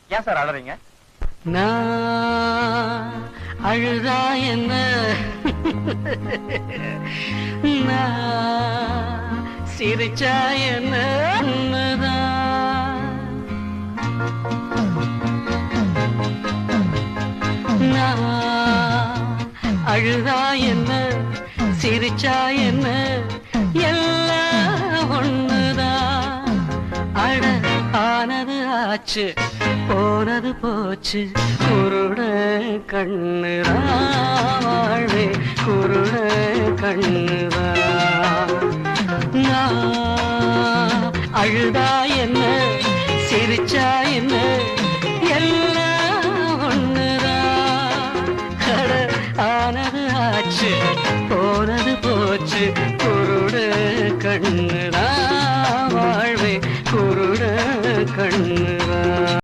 ஏன் சார் அழறீங்க? நான் அழுதா என்ன, நான் சிரிச்சா என்ன, நான் அழுதா என்ன சிரிச்சா என்ன எல்லாம் ஒண்ணுதான். அட ஆனது ஆச்சு போனது போச்சு குருட கண்ணுதான் வாழ்வே குருட கண்ணுதான். நான் அழுதா என்ன சிரிச்சா என்ன